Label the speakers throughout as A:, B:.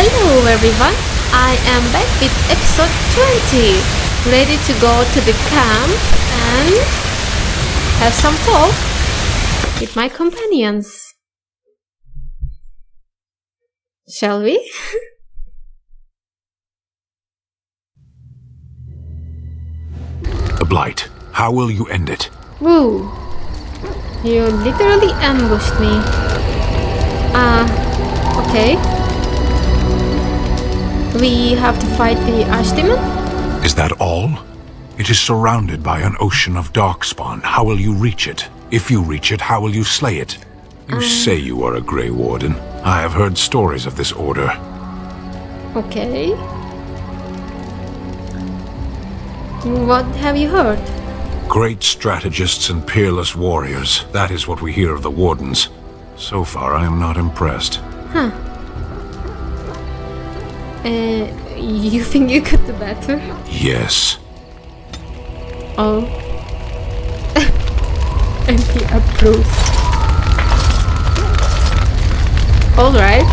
A: Hello everyone, I am back with episode 20, ready to go to the camp and have some talk with my companions. Shall we?
B: The Blight. How will you end it?
A: Woo! You literally ambushed me. Okay. We have to fight the Archdemon?
B: Is that all? It is surrounded by an ocean of darkspawn. How will you reach it? If you reach it, how will you slay it? You say you are a Grey Warden. I have heard stories of this order.
A: Okay. What have you heard?
B: Great strategists and peerless warriors. That is what we hear of the Wardens. So far, I am not impressed.
A: Huh. You think you could do better?
B: Yes.
A: Oh. And he approves. Alright.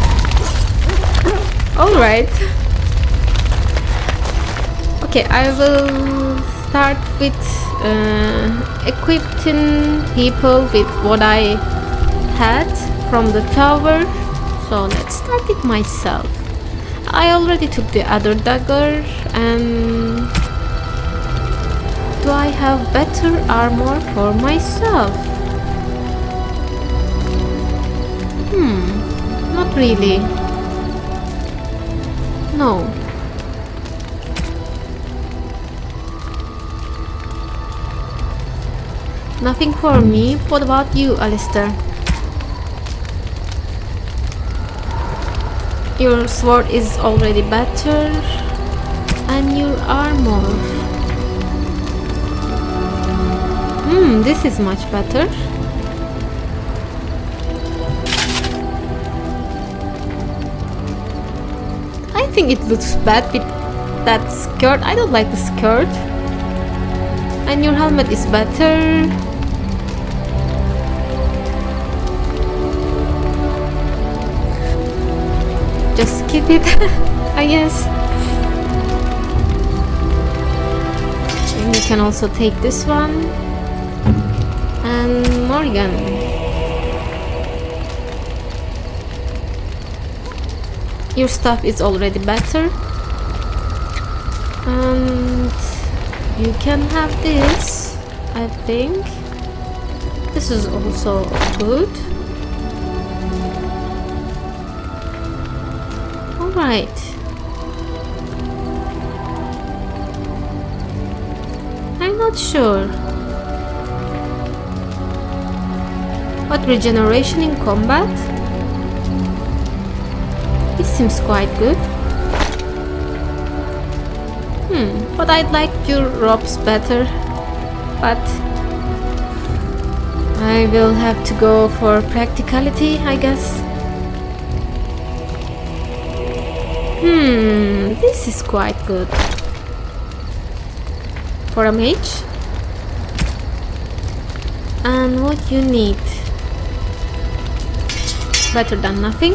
A: Alright. Okay, I will start with equipping people with what I had from the tower. So let's start with myself. I already took the other dagger, and do I have better armor for myself? Not really. No. Nothing for me. What about you, Alistair? Your sword is already better, and your armor. This is much better. I think it looks bad with that skirt. I don't like the skirt. And your helmet is better. Just keep it, I guess. And you can also take this one. And Morgan. Your stuff is already better. And you can have this, I think. This is also good. Right. I'm not sure. But regeneration in combat? This seems quite good. But I'd like your robes better. But I will have to go for practicality, I guess. This is quite good. For a mage. And what you need? Better than nothing.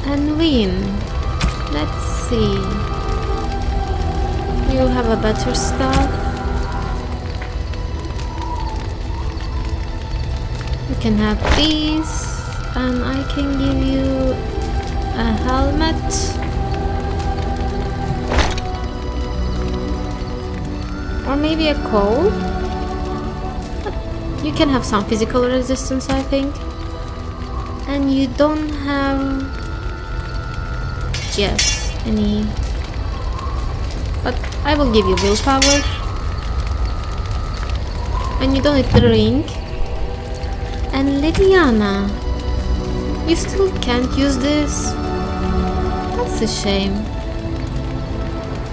A: And win. Let's see. You have a better stuff. You can have these. And I can give you a helmet. Or maybe a coal. But you can have some physical resistance, I think. And you don't have... yes, any... but I will give you willpower. And you don't need the ring. And Lydiana, you still can't use this. That's a shame.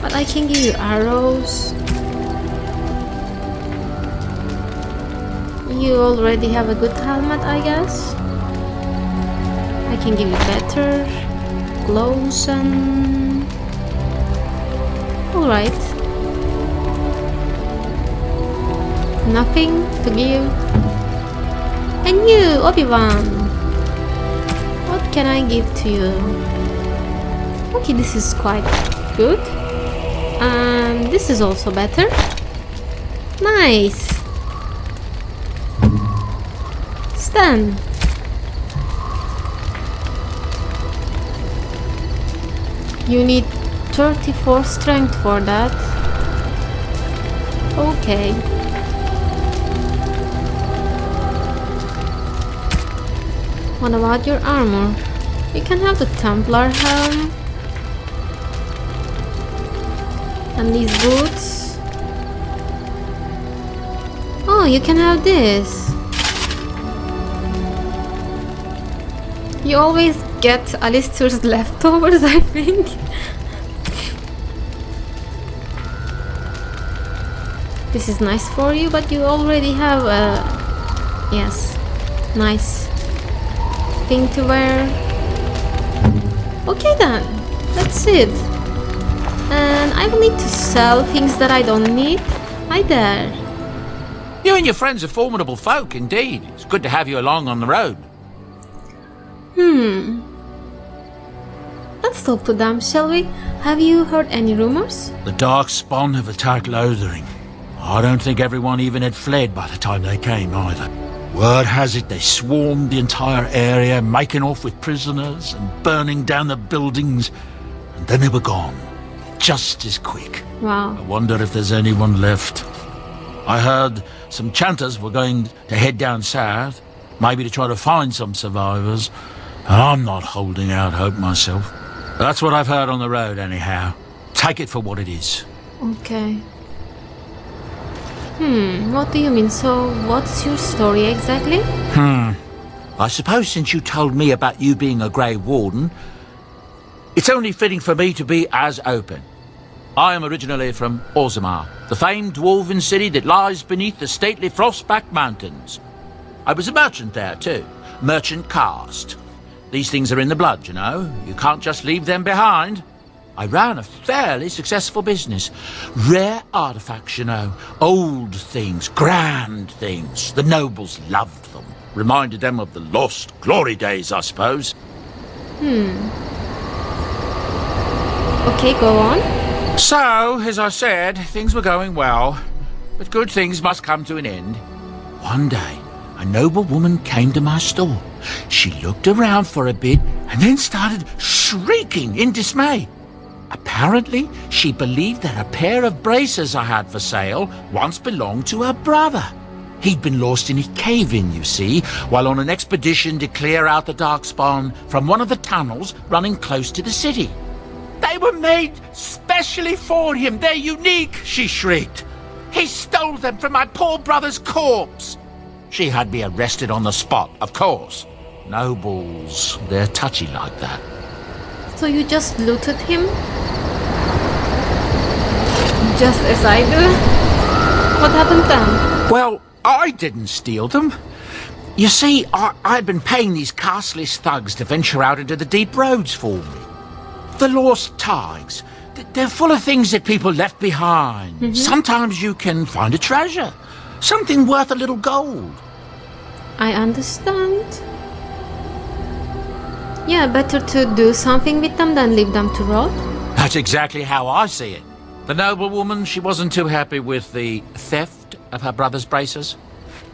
A: But I can give you arrows. You already have a good helmet, I guess. I can give you better gloves and... alright. Nothing to give. And you, Obi-Wan. What can I give to you? Okay, this is quite good. And this is also better. Nice. Stand. You need 34 strength for that. Okay. What about your armor? You can have the Templar helm. And these boots. Oh, you can have this. You always get Alistair's leftovers, I think. This is nice for you, but you already have a... yes, nice thing to wear. Okay then, that's it. And I will need to sell things that I don't need. Hi there.
C: You and your friends are formidable folk, indeed. It's good to have you along on the road.
A: Let's talk to them, shall we? Have you heard any rumors?
C: The Darkspawn have attacked Lothering. I don't think everyone even had fled by the time they came, either. Word has it they swarmed the entire area, making off with prisoners and burning down the buildings. And then they were gone. Just as quick.
A: Wow.
C: I wonder if there's anyone left. I heard some chanters were going to head down south, maybe to try to find some survivors. I'm not holding out hope myself. That's what I've heard on the road, anyhow. Take it for what it is.
A: Okay. What do you mean? So, what's your story exactly?
C: I suppose since you told me about you being a Grey Warden, it's only fitting for me to be as open. I am originally from Orzammar, the famed dwarven city that lies beneath the stately Frostback Mountains. I was a merchant there too, merchant caste. These things are in the blood, you know. You can't just leave them behind. I ran a fairly successful business. Rare artifacts, you know. Old things, grand things. The nobles loved them. Reminded them of the lost glory days, I suppose.
A: Okay, go on.
C: So, as I said, things were going well. But good things must come to an end. One day, a noble woman came to my store. She looked around for a bit and then started shrieking in dismay. Apparently, she believed that a pair of braces I had for sale once belonged to her brother. He'd been lost in a cave-in, you see, while on an expedition to clear out the Darkspawn from one of the tunnels running close to the city. They were made specially for him. They're unique, she shrieked. He stole them from my poor brother's corpse. She had me arrested on the spot, of course. Nobles, they're touchy like that.
A: So you just looted him? Just as I do? What happened then?
C: Well, I didn't steal them. You see, I'd been paying these castless thugs to venture out into the deep roads for me. The lost tides, they're full of things that people left behind. Sometimes you can find a treasure, something worth a little gold.
A: I understand. Yeah, better to do something with them than leave them to rot.
C: That's exactly how I see it. The noblewoman, she wasn't too happy with the theft of her brother's braces.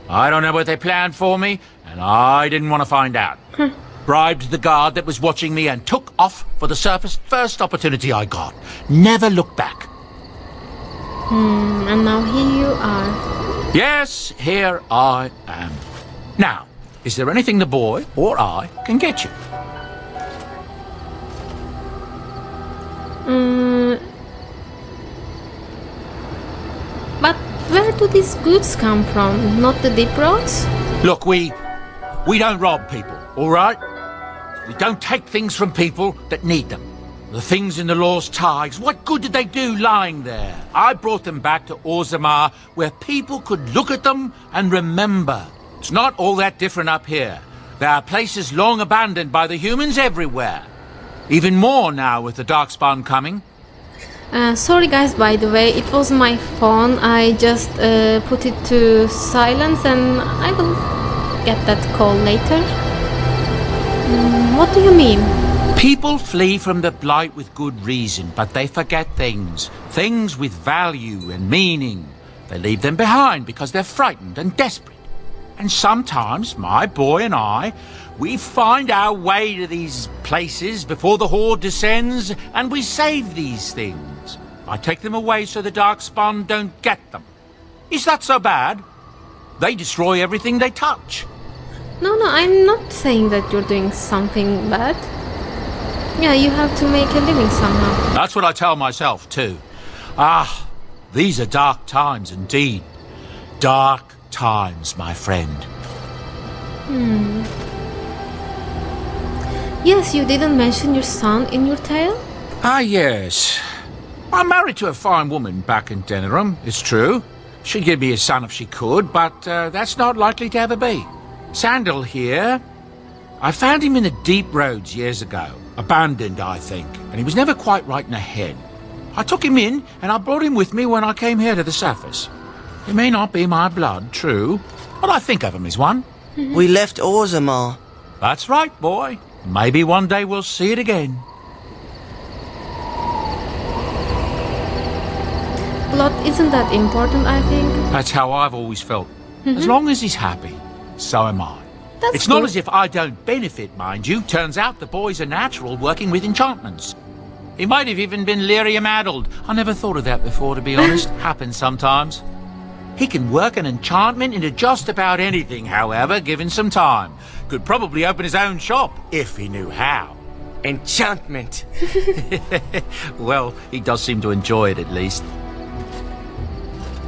C: I don't know what they planned for me, and I didn't want to find out. Bribed the guard that was watching me and took off for the surface first opportunity I got. Never looked back.
A: And now here you are.
C: Yes, here I am. Now, is there anything the boy or I can get you?
A: But where do these goods come from? Not the deep roads?
C: Look, we don't rob people, all right? We don't take things from people that need them. The things in the lost tides, what good did they do lying there? I brought them back to Orzammar, where people could look at them and remember. It's not all that different up here. There are places long abandoned by the humans everywhere. Even more now with the Darkspawn coming.
A: Sorry guys, by the way, it was my phone. I just put it to silence and I will get that call later. What do you mean?
C: People flee from the blight with good reason, but they forget things. Things with value and meaning. They leave them behind because they're frightened and desperate. And sometimes, my boy and I, we find our way to these places before the horde descends, and we save these things. I take them away so the Darkspawn don't get them. Is that so bad? They destroy everything they touch.
A: No, I'm not saying that you're doing something bad. Yeah, you have to make a living somehow.
C: That's what I tell myself, too. Ah, these are dark times indeed. Dark times, my friend.
A: Yes, you didn't mention your son in your tale?
C: Ah, yes. I'm married to a fine woman back in Denerim, it's true. She'd give me a son if she could, but that's not likely to ever be. Sandal here, I found him in the deep roads years ago. Abandoned, I think, and he was never quite right in the head. I took him in, and I brought him with me when I came here to the surface. He may not be my blood, true, but I think of him as one.
D: We left Orzammar.
C: That's right, boy. Maybe one day we'll see it again.
A: Blood isn't that important, I think.
C: That's how I've always felt. As long as he's happy, so am I.
A: That's
C: It's not
A: good.
C: as if I don't benefit, mind you. Turns out the boy's a natural working with enchantments. He might have even been lyrium-addled. I never thought of that before, to be honest. Happens sometimes. He can work an enchantment into just about anything, however, given some time. Could probably open his own shop, if he knew how.
D: Enchantment.
C: Well, he does seem to enjoy it, at least.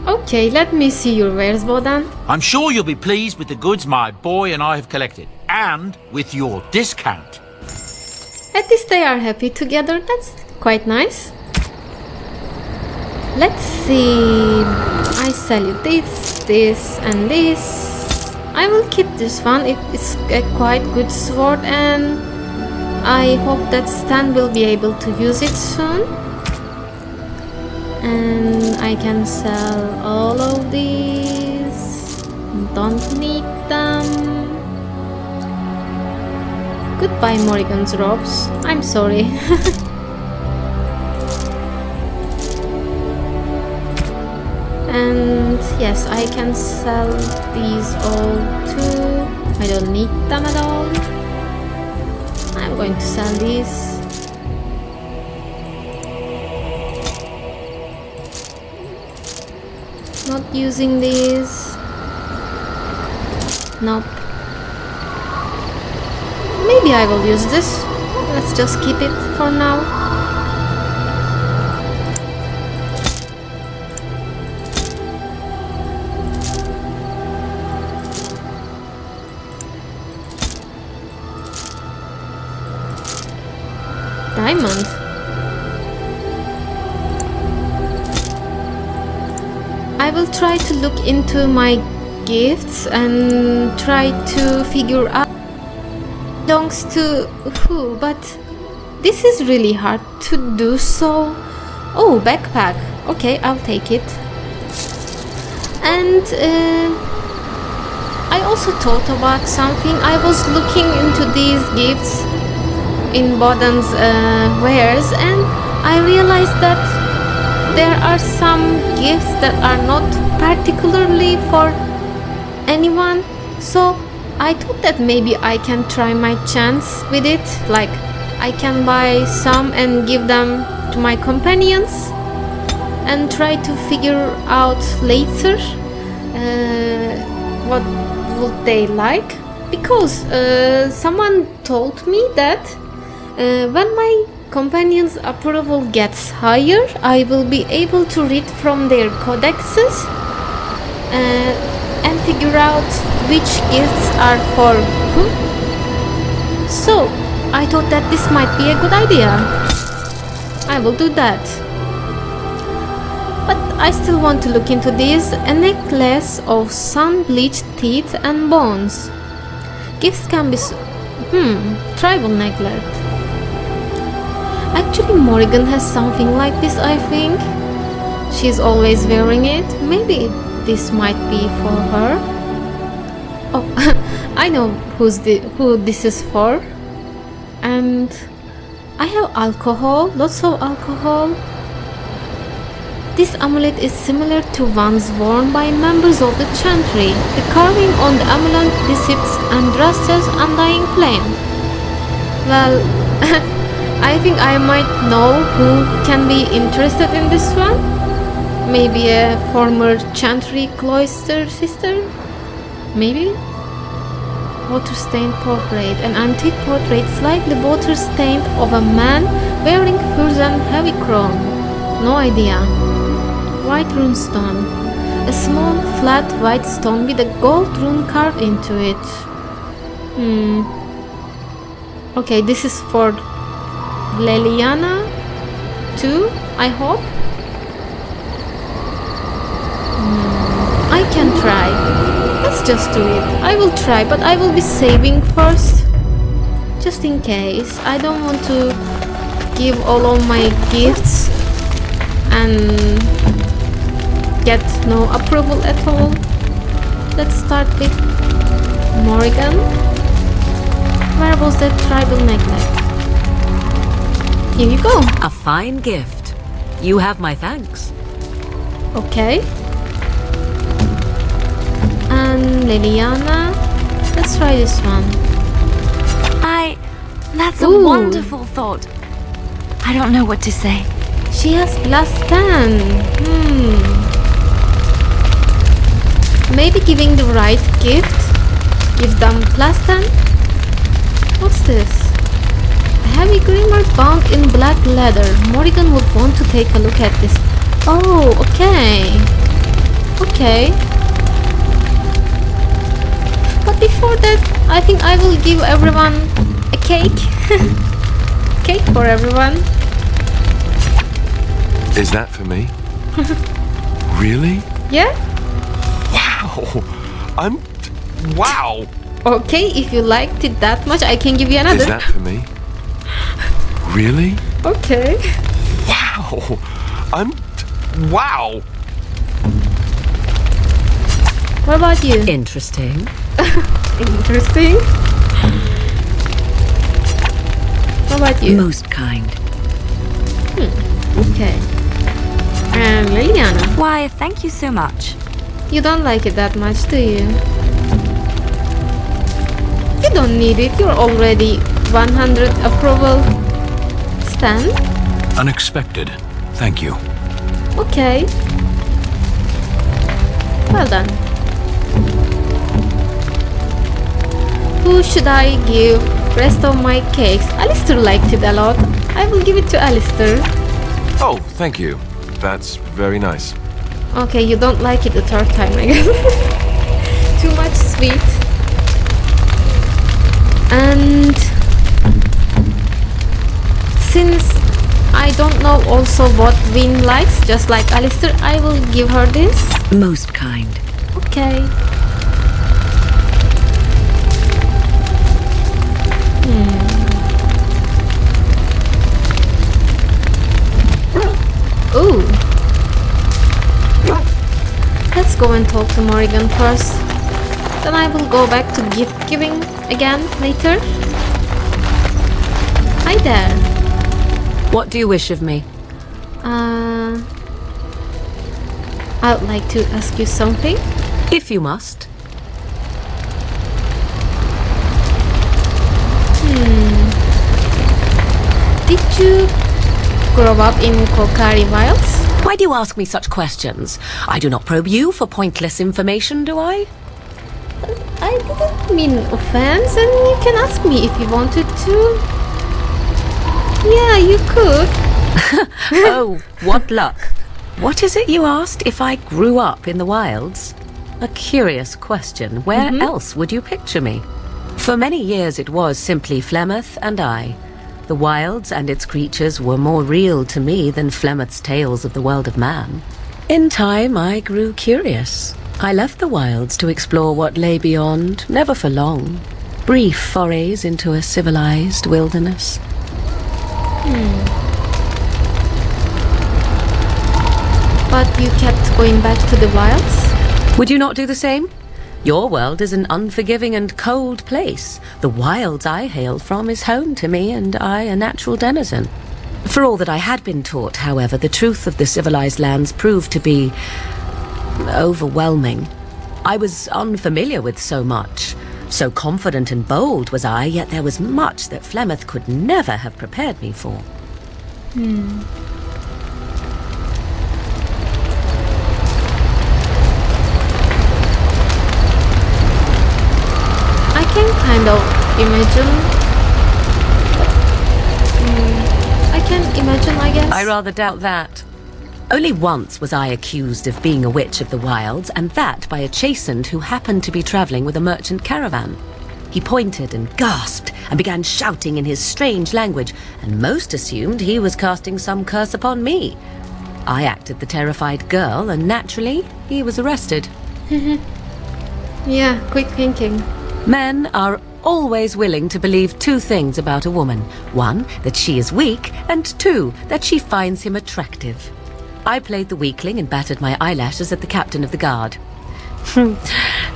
A: Okay, let me see your wares, Bodan.
C: I'm sure you'll be pleased with the goods my boy and I have collected. And with your discount.
A: At least they are happy together, that's quite nice. Let's see... I sell you this, and this. I will keep this one, it is a quite good sword, and I hope that Stan will be able to use it soon. And I can sell all of these. Don't need them. Goodbye, Morrigan's robes. I'm sorry. And yes, I can sell these all too. I don't need them at all. I'm going to sell these. Not using these. Nope. Maybe I will use this. Let's just keep it for now. Diamond. I will try to look into my gifts and try to figure out belongs to who, but this is really hard to do so. Oh, backpack. Okay, I'll take it. And I also thought about something. I was looking into these gifts in Bodan's wares, and I realized that there are some gifts that are not particularly for anyone, so I thought that maybe I can try my chance with it. Like, I can buy some and give them to my companions and try to figure out later what would they like, because someone told me that when my companions' approval gets higher, I will be able to read from their codexes and figure out which gifts are for who. So I thought that this might be a good idea. I will do that. But I still want to look into this. A necklace of sun-bleached teeth and bones. Gifts can be... tribal necklace. Actually, Morrigan has something like this, I think. She's always wearing it. Maybe this might be for her. Oh, I know who this is for. And I have alcohol, lots of alcohol. This amulet is similar to ones worn by members of the chantry. The carving on the amulet depicts Andraste's undying flame. Well, I think I might know who can be interested in this one. Maybe a former chantry cloister sister? Maybe? Water-stained portrait. An antique portrait slightly water-stained of a man wearing furs and heavy crown. No idea. White rune stone. A small flat white stone with a gold rune carved into it. Okay, this is for Leliana too, I hope. I can try. Let's just do it. I will try, but I will be saving first. Just in case. I don't want to give all of my gifts and get no approval at all. Let's start with Morrigan. Where was that tribal necklace? Here you go.
E: A fine gift. You have my thanks.
A: Okay. And Liliana. Let's try this one.
F: That's a
A: Ooh.
F: wonderful thought. I don't know what to say.
A: She has plus 10. Maybe giving the right gift. Give them plus 10. What's this? A heavy grimmer bound in black leather. Morrigan would want to take a look at this. Oh, okay. Okay. But before that, I think I will give everyone a cake. Cake for everyone.
G: Is that for me? Really?
A: Yeah?
G: Wow! Wow!
A: Okay, if you liked it that much, I can give you another.
G: Is that for me? Really?
A: Okay.
G: Wow! Wow!
A: What about you?
E: Interesting.
A: Interesting. What about you?
E: Most kind.
A: Okay. And Liliana,
F: Why, thank you so much.
A: you don't like it that much, do you? You don't need it. You're already 100 approval. Stan?
B: Unexpected. Thank you.
A: Okay. Well done. Who should I give rest of my cakes? Alistair liked it a lot. I will give it to Alistair.
G: Oh, thank you. That's very nice.
A: Okay, you don't like it the third time, I guess. Too much sweet. And since I don't know also what Vin likes, just like Alistair, I will give her this.
E: Most kind.
A: Okay. Ooh. Let's go and talk to Morrigan first. Then I will go back to gift giving again later. Hi there.
E: What do you wish of me?
A: I would like to ask you something.
E: If you must.
A: Did you grow up in Kokari Wilds?
E: Why do you ask me such questions? I do not probe you for pointless information, do I?
A: I didn't mean offense, and you can ask me if you wanted to. Yeah, you could.
E: Oh, what luck. What is it you asked if I grew up in the wilds? A curious question. Where else would you picture me? For many years it was simply Flemeth and I. The wilds and its creatures were more real to me than Flemeth's tales of the world of man. In time I grew curious. I left the wilds to explore what lay beyond, never for long. Brief forays into a civilized wilderness.
A: But you kept going back to the wilds?
E: Would you not do the same? Your world is an unforgiving and cold place. The wilds I hail from is home to me, and I a natural denizen. For all that I had been taught, however, the truth of the civilized lands proved to be overwhelming. I was unfamiliar with so much. So confident and bold was I, yet there was much that Flemeth could never have prepared me for.
A: I can kind of imagine. I can imagine, I guess.
E: I rather doubt that. Only once was I accused of being a witch of the wilds, and that by a chastened who happened to be travelling with a merchant caravan. He pointed and gasped and began shouting in his strange language, and most assumed he was casting some curse upon me. I acted the terrified girl, and naturally, he was arrested.
A: Yeah, quick thinking.
E: Men are always willing to believe two things about a woman. One, that she is weak, and two, that she finds him attractive. I played the weakling and battered my eyelashes at the captain of the guard.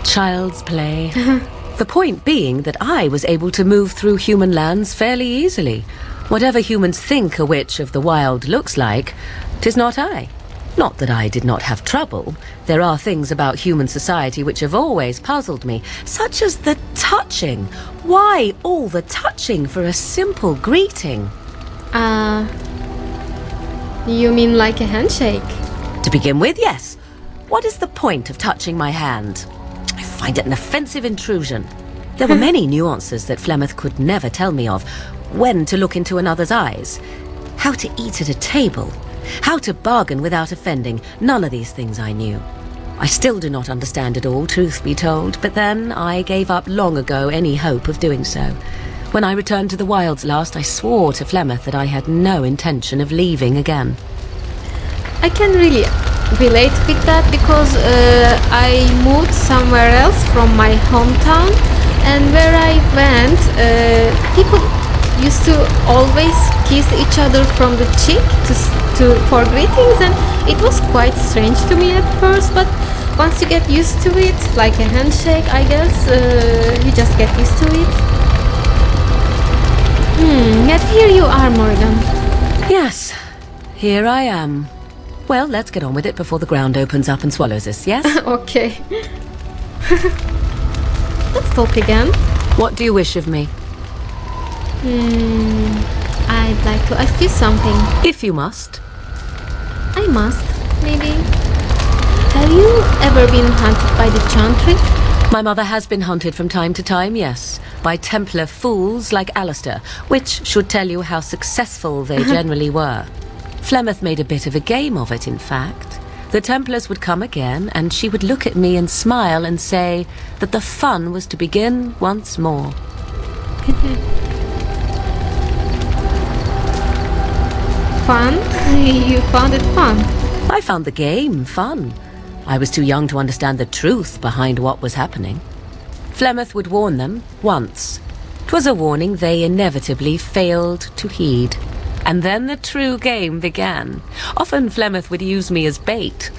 E: Child's play. The point being that I was able to move through human lands fairly easily. Whatever humans think a witch of the wild looks like, 'tis not I. Not that I did not have trouble. There are things about human society which have always puzzled me, such as the touching. Why all the touching for a simple greeting?
A: You mean like a handshake?
E: To begin with, yes. What is the point of touching my hand? I find it an offensive intrusion. There were many nuances that Flemeth could never tell me of. When to look into another's eyes, how to eat at a table, how to bargain without offending. None of these things I knew. I still do not understand it all, truth be told, but then I gave up long ago any hope of doing so. When I returned to the wilds last, I swore to Flemeth that I had no intention of leaving again.
A: I can really relate with that because I moved somewhere else from my hometown, and where I went, people used to always kiss each other from the cheek for greetings, and it was quite strange to me at first, but once you get used to it, like a handshake, I guess, you just get used to it. Yet here you are, Morgan.
E: Yes, here I am. Well, let's get on with it before the ground opens up and swallows us, yes?
A: Okay. Let's talk again.
E: What do you wish of me?
A: I'd like to ask you something.
E: If you must.
A: I must, maybe. Have you ever been hunted by the Chantry?
E: My mother has been hunted from time to time, yes, by Templar fools like Alistair, which should tell you how successful they generally were. Flemeth made a bit of a game of it, in fact. The Templars would come again, and she would look at me and smile and say that the fun was to begin once more.
A: Fun? You found it fun?
E: I found the game fun. I was too young to understand the truth behind what was happening. Flemeth would warn them once. 'Twas a warning they inevitably failed to heed. And then the true game began. Often Flemeth would use me as bait.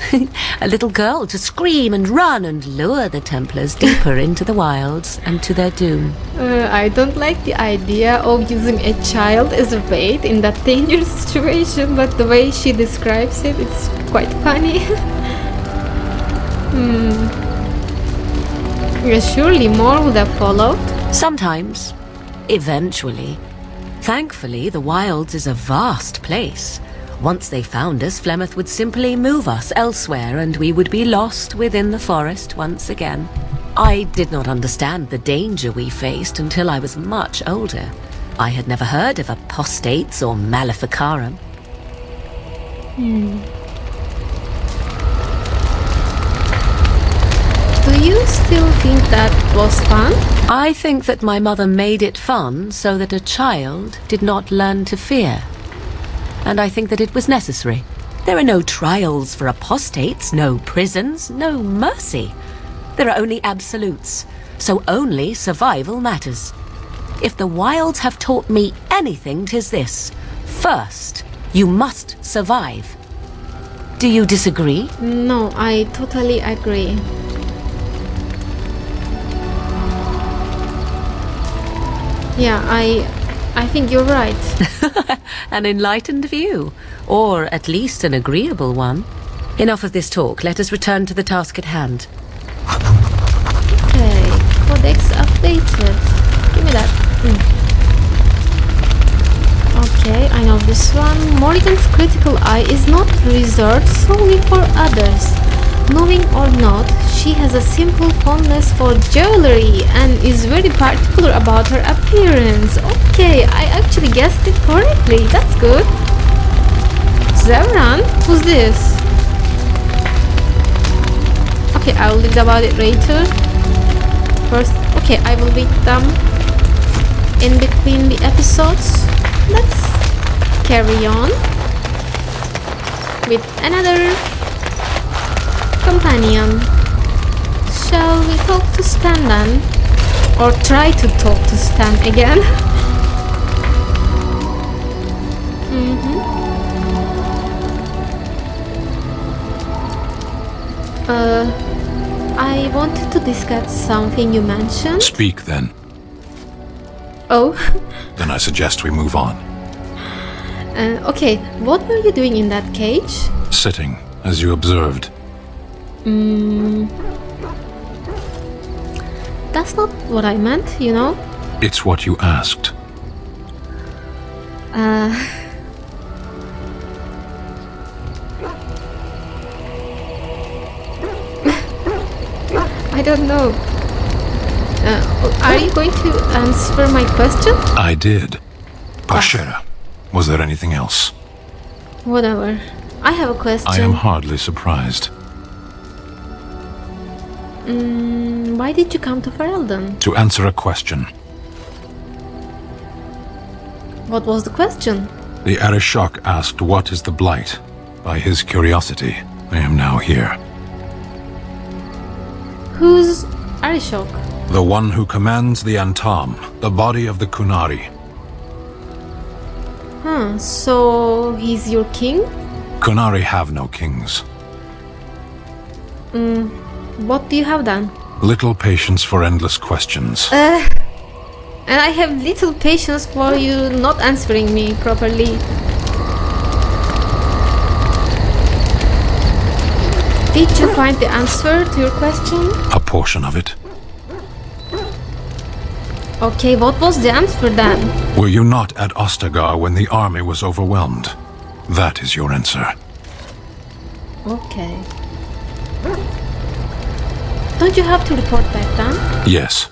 E: A little girl to scream and run and lure the Templars deeper into the wilds and to their doom.
A: I don't like the idea of using a child as a bait in that dangerous situation, but the way she describes it, it's quite funny. Surely more would have followed.
E: Sometimes. Eventually. Thankfully, the wilds is a vast place. Once they found us, Flemeth would simply move us elsewhere and we would be lost within the forest once again. I did not understand the danger we faced until I was much older. I had never heard of apostates or maleficarum.
A: Do you still think that was fun?
E: I think that my mother made it fun so that a child did not learn to fear. And I think that it was necessary. There are no trials for apostates, no prisons, no mercy. There are only absolutes, so only survival matters. If the wilds have taught me anything, 'tis this. First, you must survive. Do you disagree?
A: No, I totally agree. Yeah, I think you're right.
E: An enlightened view, or at least an agreeable one. Enough of this talk. Let us return to the task at hand.
A: Okay, codex updated. Give me that. Okay, I know this one. Morrigan's critical eye is not reserved solely for others. Knowing or not, she has a simple fondness for jewelry and is very particular about her appearance. Okay, I actually guessed it correctly. That's good. Zevran? Who's this? Okay, I will read about it later. First, okay, I will read them in between the episodes. Let's carry on with another companion. Shall we talk to Stan then? Or try to talk to Stan again? I wanted to discuss something you mentioned.
B: Speak then.
A: Oh.
B: Then I suggest we move on.
A: Okay, what were you doing in that cage?
B: Sitting, as you observed.
A: That's not what I meant, you know?
B: It's what you asked.
A: I don't know. Are you going to answer my question?
B: I did. Bashera, was there anything else?
A: Whatever. I have a question.
B: I am hardly surprised.
A: Why did you come to Ferelden?
B: To answer a question.
A: What was the question?
B: The Arishok asked what is the Blight. By his curiosity, I am now here.
A: Who's Arishok?
B: The one who commands the Antam, the body of the Kunari.
A: Huh, so he's your king?
B: Kunari have no kings.
A: What do you have then?
B: Little patience for endless questions.
A: And I have little patience for you not answering me properly. Did you find the answer to your question?
B: A portion of it.
A: Okay, what was the answer then?
B: Were you not at Ostagar when the army was overwhelmed? That is your answer.
A: Okay. Don't you have to report back then?
B: Yes.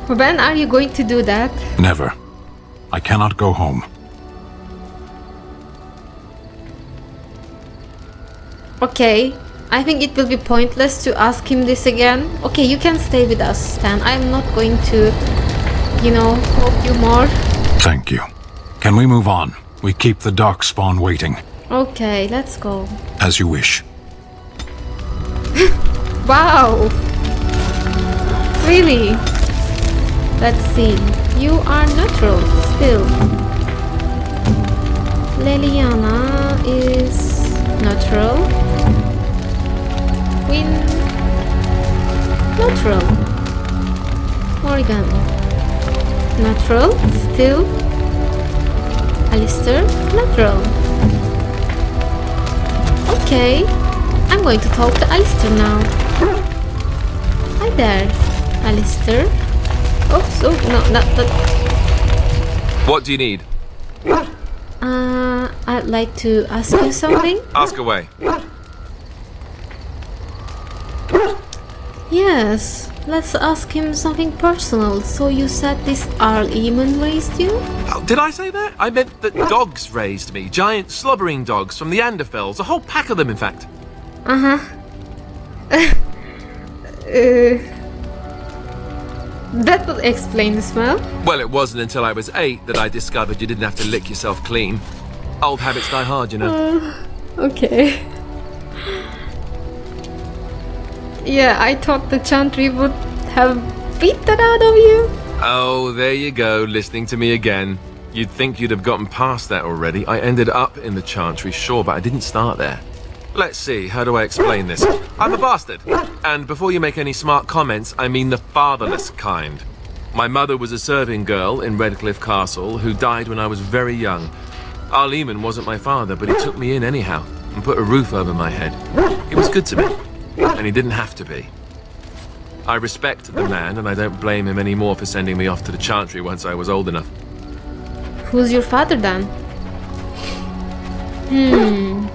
A: When are you going to do that?
B: Never. I cannot go home.
A: Okay, I think it will be pointless to ask him this again. Okay, you can stay with us, Stan. I'm not going to, you know, hold you more.
B: Thank you. Can we move on? We keep the Darkspawn waiting.
A: Okay, let's go.
B: As you wish.
A: Wow! Really? Let's see. You are neutral still. Leliana is neutral. Queen neutral. Morrigan neutral still. Alistair neutral. Okay, I'm going to talk to Alistair now. Hi there, Alistair. Oops, oh, no, not that.
G: What do you need?
A: I'd like to ask you something.
G: Ask away.
A: Yes, let's ask him something personal. So you said this Arl Eamon raised you?
G: Oh, did I say that? I meant that dogs raised me. Giant slobbering dogs from the Anderfells. A whole pack of them, in fact.
A: That would explain the smell.
G: Well, it wasn't until I was 8 that I discovered you didn't have to lick yourself clean. Old habits die hard, you know.
A: Okay. Yeah, I thought the Chantry would have beat that out of you.
G: Oh, there you go, listening to me again. You'd think you'd have gotten past that already. I ended up in the Chantry, sure, but I didn't start there. Let's see, how do I explain this? I'm a bastard. And before you make any smart comments, I mean the fatherless kind. My mother was a serving girl in Redcliffe Castle who died when I was very young. Our Lehman wasn't my father, but he took me in anyhow and put a roof over my head. He was good to me, and he didn't have to be. I respect the man, and I don't blame him anymore for sending me off to the Chantry once I was old enough.
A: Who's your father then?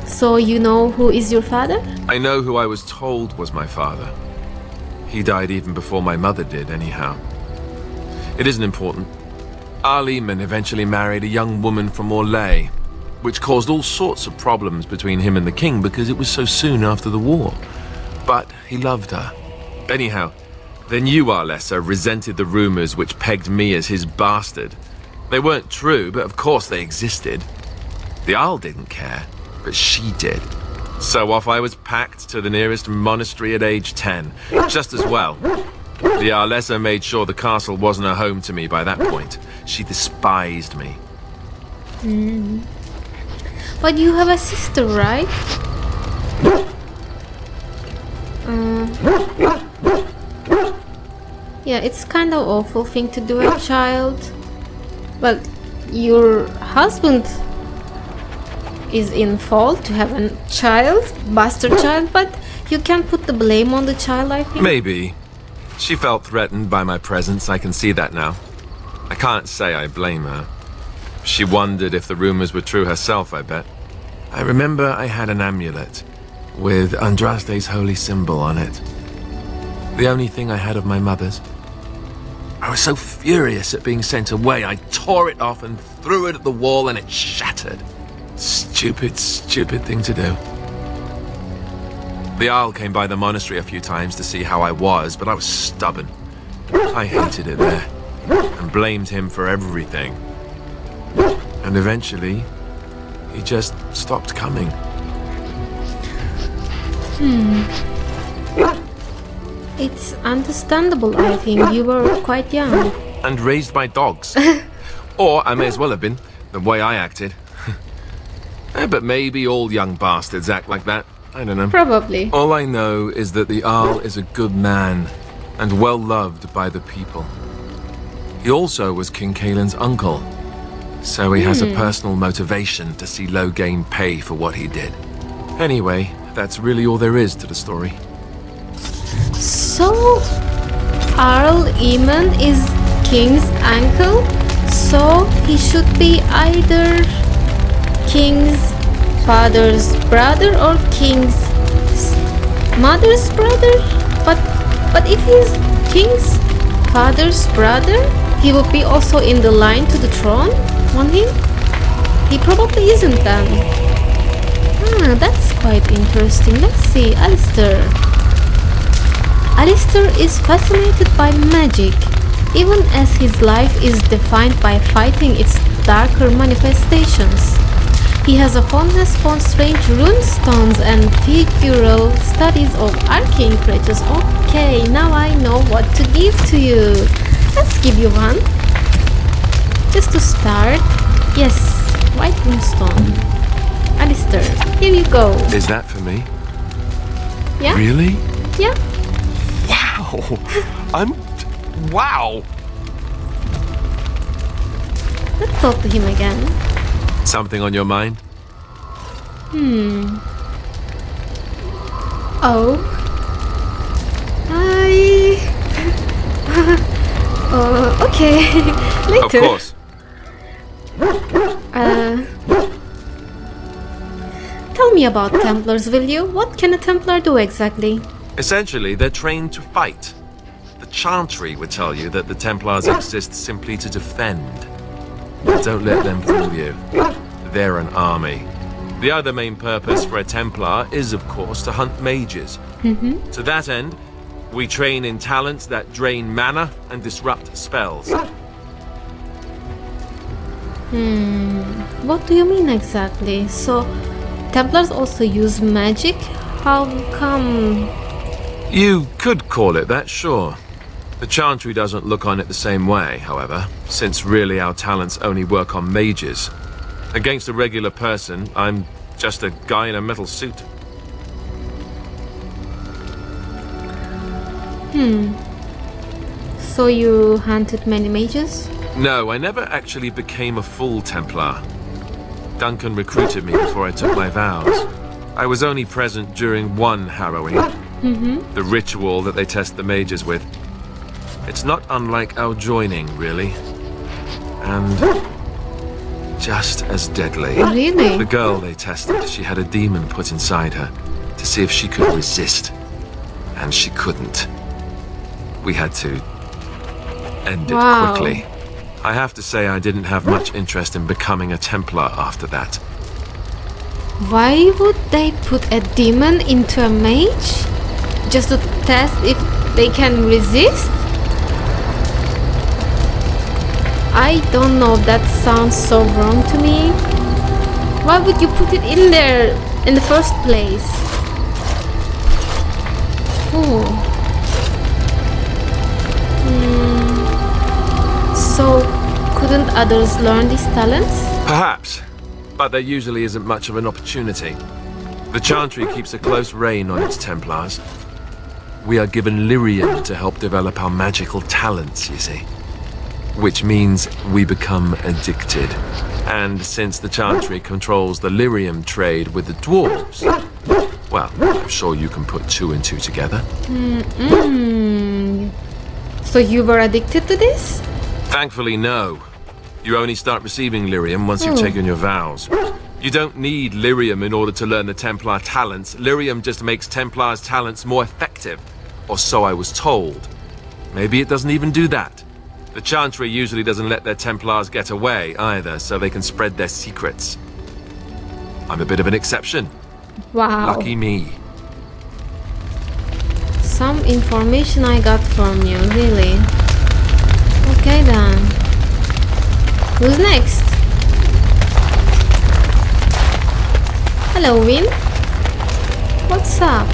A: So you know who is your father?
G: I know who I was told was my father. He died even before my mother did, anyhow. It isn't important. Our Lehman eventually married a young woman from Orlais, which caused all sorts of problems between him and the king because it was so soon after the war. But he loved her. Anyhow, then you, Arlessa, resented the rumors which pegged me as his bastard. They weren't true, but of course they existed. The Arl didn't care, but she did. So off I was packed to the nearest monastery at age 10, just as well. The Arlessa made sure the castle wasn't a home to me by that point. She despised me.
A: But you have a sister, right? Yeah, it's kind of awful thing to do a child. Well, your husband is in fault to have a child, bastard child, but you can't put the blame on the child, I think.
G: Maybe. She felt threatened by my presence, I can see that now. I can't say I blame her. She wondered if the rumors were true herself, I bet. I remember I had an amulet with Andraste's holy symbol on it. The only thing I had of my mother's. I was so furious at being sent away, I tore it off and threw it at the wall and it shattered. Stupid, stupid thing to do. The Arl came by the monastery a few times to see how I was, but I was stubborn. I hated it there, and blamed him for everything. And eventually, he just stopped coming.
A: It's understandable, I think. You were quite young.
G: And raised by dogs. Or I may as well have been, the way I acted. But maybe all young bastards act like that. I don't know.
A: Probably.
G: All I know is that the Arl is a good man and well loved by the people. He also was King Caelan's uncle, so he has a personal motivation to see Loghain pay for what he did. Anyway, that's really all there is to the story.
A: So, Arl Eamon is King's uncle, so he should be either King's father's brother or King's mother's brother. But if he's King's father's brother, he would be also in the line to the throne, won't he? He probably isn't then. That's quite interesting. Let's see, Alistair. Alistair is fascinated by magic, even as his life is defined by fighting its darker manifestations. He has a fondness for strange runestones and figural studies of arcane creatures. Okay, now I know what to give to you. Let's give you one. Just to start. Yes, white runestone. Alistair, here you go.
G: Is that for me?
A: Yeah?
G: Really?
A: Yeah.
G: Wow! Wow!
A: Let's talk to him again.
G: Something on your mind?
A: Oh. Okay. Later.
G: Of course.
A: Tell me about Templars, will you? What can a Templar do exactly?
G: Essentially, they're trained to fight. The Chantry would tell you that the Templars exist simply to defend. But don't let them fool you. They're an army. The other main purpose for a Templar is, of course, to hunt mages. To that end, we train in talents that drain mana and disrupt spells.
A: What do you mean exactly? So, Templars also use magic? How come?
G: You could call it that, sure. The Chantry doesn't look on it the same way, however, since really our talents only work on mages. Against a regular person, I'm just a guy in a metal suit.
A: So you hunted many mages?
G: No, I never actually became a full Templar. Duncan recruited me before I took my vows. I was only present during one harrowing. The ritual that they test the mages with. It's not unlike our joining, really. And just as deadly.
A: Really?
G: The girl they tested, she had a demon put inside her to see if she could resist. And she couldn't. We had to end it quickly. I have to say I didn't have much interest in becoming a Templar after that.
A: Why would they put a demon into a mage? Just to test if they can resist? I don't know, that sounds so wrong to me. Why would you put it in there in the first place? Oh. So, couldn't others learn these talents?
G: Perhaps, but there usually isn't much of an opportunity. The Chantry keeps a close rein on its Templars. We are given lyrium to help develop our magical talents, you see. Which means we become addicted. And since the Chantry controls the lyrium trade with the dwarves, well, I'm sure you can put two and two together.
A: So you were addicted to this?
G: Thankfully, no. You only start receiving lyrium once you've taken your vows. You don't need lyrium in order to learn the Templar talents. Lyrium just makes Templars' talents more effective. Or so I was told. Maybe it doesn't even do that. The Chantry usually doesn't let their Templars get away either, so they can spread their secrets. I'm a bit of an exception.
A: Wow.
G: Lucky me.
A: Some information I got from you, really. Okay then. Who's next? Hello, Win. What's up?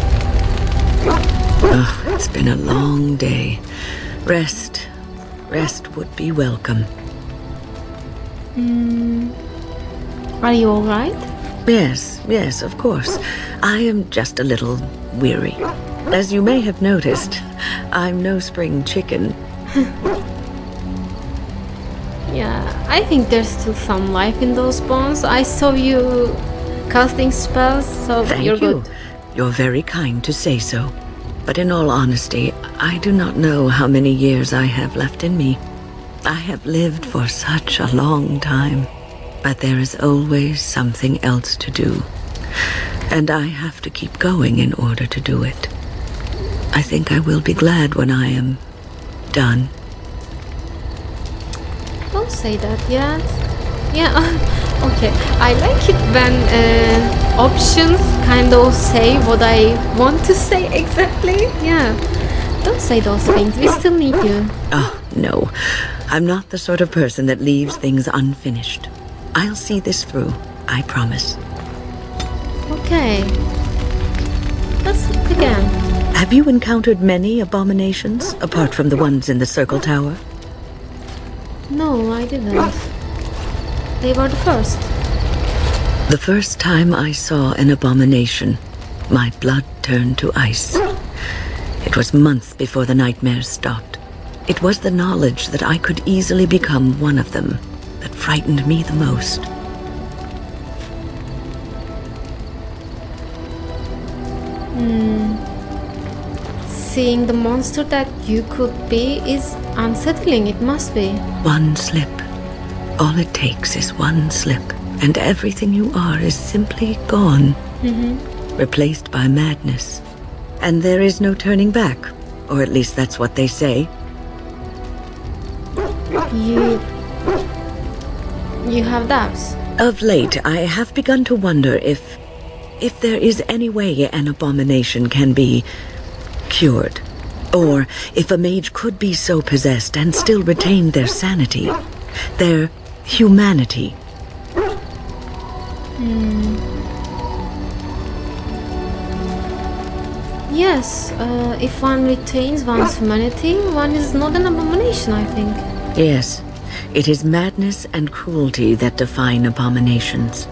E: It's been a long day. Rest would be welcome.
A: Are you alright?
E: Yes, of course. I am just a little weary. As you may have noticed, I'm no spring chicken.
A: Yeah, I think there's still some life in those bones. I saw you casting spells, so
E: Thank
A: you're
E: you.
A: good.
E: You're very kind to say so. But in all honesty, I do not know how many years I have left in me. I have lived for such a long time. But there is always something else to do. And I have to keep going in order to do it. I think I will be glad when I am done.
A: Don't say that yet. Yeah, okay. I like it when options kind of say what I want to say exactly. Yeah, don't say those things. We still need you.
E: Oh, no. I'm not the sort of person that leaves things unfinished. I'll see this through, I promise.
A: Okay. Let's look again.
E: Have you encountered many abominations, apart from the ones in the Circle Tower?
A: No, I didn't. They were the first.
E: The first time I saw an abomination, my blood turned to ice. It was months before the nightmares stopped. It was the knowledge that I could easily become one of them that frightened me the most.
A: Seeing the monster that you could be is unsettling, it must be.
E: One slip. All it takes is one slip, and everything you are is simply gone. Replaced by madness. And there is no turning back, or at least that's what they say.
A: You have doubts?
E: Of late, I have begun to wonder if there is any way an abomination can be cured. Or if a mage could be so possessed and still retain their sanity, their humanity.
A: Yes, if one retains one's humanity, one is not an abomination, I think.
E: Yes, It is madness and cruelty that define abominations.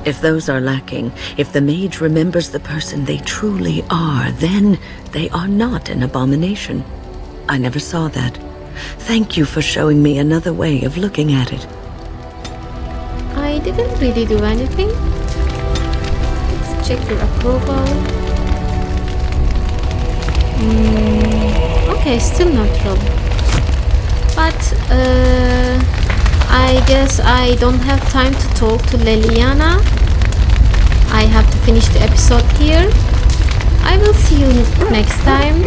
E: If those are lacking, if the mage remembers the person they truly are, then they are not an abomination. I never saw that. Thank you for showing me another way of looking at it.
A: I didn't really do anything. Let's check your approval. Okay, still neutral. But I guess I don't have time to talk to Leliana. I have to finish the episode here. I will see you next time.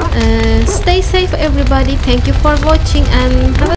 A: Stay safe, everybody. Thank you for watching and have a